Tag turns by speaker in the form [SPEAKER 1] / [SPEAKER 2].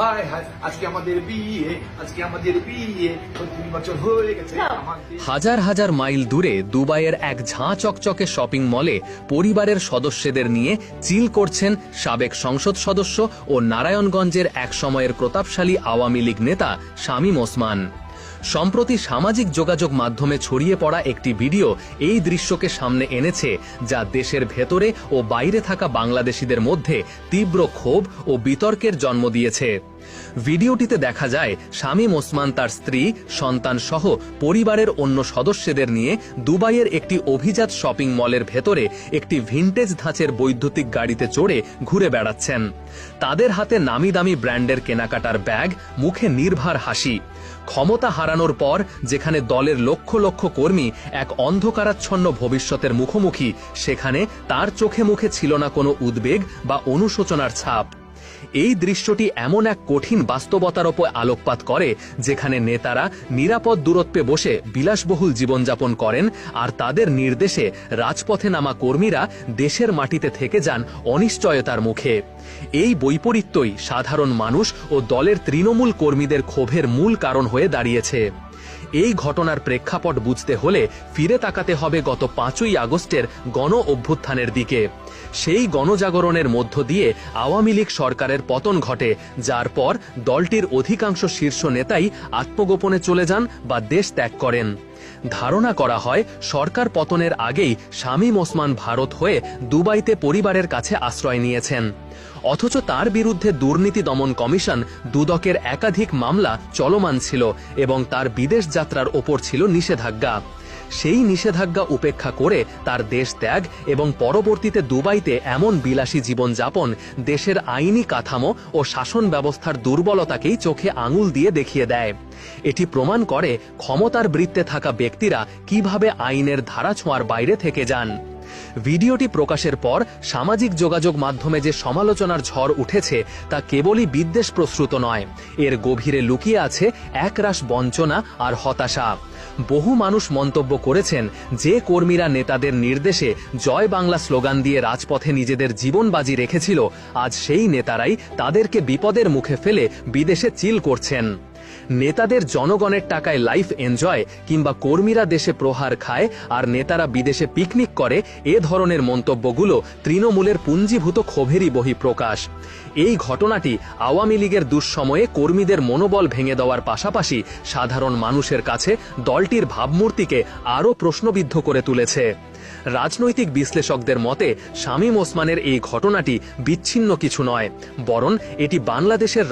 [SPEAKER 1] হায় হায় আজকে আমাদের বিয়ে, আজকে আমাদের বিয়ে ৩ বছর হয়ে গেছে আমাদের।
[SPEAKER 2] হাজার হাজার মাইল দূরে দুবাইয়ের এক ঝাঁ চকচকে শপিং মলে পরিবারের সদস্যদের নিয়ে চিল করছেন সাবেক সংসদ সদস্য ও নারায়ণগঞ্জের এক সময়ের প্রতাপশালী আওয়ামী লীগ নেতা শামীম ওসমান। সম্প্রতি সামাজিক যোগাযোগ মাধ্যমে ছড়িয়ে পড়া একটি ভিডিও এই দৃশ্যকে সামনে এনেছে, যা দেশের ভেতরে ও বাইরে থাকা বাংলাদেশিদের মধ্যে তীব্র ক্ষোভ ও বিতর্কের জন্ম দিয়েছে। ভিডিওটিতে দেখা যায় শামীম ওসমান তার স্ত্রী, সন্তান সহ পরিবারের অন্য সদস্যদের নিয়ে দুবাইয়ের একটি অভিজাত শপিং মলের ভেতরে একটি ভিনটেজ ধাঁচের বৈদ্যুতিক গাড়িতে চড়ে ঘুরে বেড়াচ্ছেন। তাদের হাতে নামি দামি ব্র্যান্ডের কেনাকাটার ব্যাগ, মুখে নির্ভার হাসি। ক্ষমতা হারানোর পর যেখানে দলের লক্ষ লক্ষ কর্মী এক অন্ধকারাচ্ছন্ন ভবিষ্যতের মুখোমুখি, সেখানে তার চোখে মুখে ছিল না কোনো উদ্বেগ বা অনুশোচনার ছাপ। এই দৃশ্যটি এমন এক কঠিন বাস্তবতার ওপর আলোকপাত করে, যেখানে নেতারা নিরাপদ দূরত্বে বসে বিলাসবহুল জীবনযাপন করেন, আর তাদের নির্দেশে রাজপথে নামা কর্মীরা দেশের মাটিতে থেকে যান অনিশ্চয়তার মুখে। এই বৈপরীত্যই সাধারণ মানুষ ও দলের তৃণমূল কর্মীদের ক্ষোভের মূল কারণ হয়ে দাঁড়িয়েছে। এই ঘটনার প্রেক্ষাপট বুঝতে হলে ফিরে তাকাতে হবে গত ৫ই আগস্টের গণ অভ্যুত্থানের দিকে। সেই গণজাগরণের মধ্য দিয়ে আওয়ামী লীগ সরকারের পতন ঘটে, যার পর দলটির অধিকাংশ শীর্ষ নেতাই আত্মগোপনে চলে যান বা দেশ ত্যাগ করেন। ধারণা করা হয় সরকার পতনের আগেই শামীম ওসমান ভারত হয়ে দুবাইতে পরিবারের কাছে আশ্রয় নিয়েছেন। অথচ তার বিরুদ্ধে দুর্নীতি দমন কমিশন দুদকের একাধিক মামলা চলমান ছিল এবং তার বিদেশ যাত্রার ওপর ছিল নিষেধাজ্ঞা। সেই নিষেধাজ্ঞা উপেক্ষা করে তার দেশ ত্যাগ এবং পরবর্তীতে দুবাইতে এমন বিলাসী জীবনযাপন দেশের আইনি কাঠামো ও শাসন ব্যবস্থার দুর্বলতাকেই চোখে আঙুল দিয়ে দেখিয়ে দেয়। এটি প্রমাণ করে ক্ষমতার বৃত্তে থাকা ব্যক্তিরা কিভাবে আইনের ধারাছোঁয়ার বাইরে থেকে যান। ভিডিওটি প্রকাশের পর সামাজিক যোগাযোগ মাধ্যমে যে সমালোচনার ঝড় উঠেছে, তা কেবলই বিদ্বেষ প্রসূত নয়, এর গভীরে লুকিয়ে আছে একরাশ বঞ্চনা আর হতাশা। বহু মানুষ মন্তব্য করেছেন, যে কর্মীরা নেতাদের নির্দেশে জয় বাংলা স্লোগান দিয়ে রাজপথে নিজেদের জীবন বাজি রেখেছিল, আজ সেই নেতারাই তাদেরকে বিপদের মুখে ফেলে বিদেশে চিল করছেন। নেতাদের জনগণের টাকায় লাইফ এনজয় কিংবা কর্মীরা দেশে প্রহার খায় আর নেতারা বিদেশে পিকনিক করে, এ ধরনের মন্তব্যগুলো তৃণমূলের পুঞ্জীভূত ক্ষোভেরই বহিঃপ্রকাশ। এই ঘটনাটি আওয়ামী লীগের দুঃসময়ে কর্মীদের মনোবল ভেঙে দেওয়ার পাশাপাশি সাধারণ মানুষের কাছে দলটির ভাবমূর্তিকে আরও প্রশ্নবিদ্ধ করে তুলেছে। রাজনৈতিক বিশ্লেষকদের মতে শামীম ওসমানের এই ঘটনাটি বিচ্ছিন্ন কিছু নয়, বরং এটি বাংলাদেশের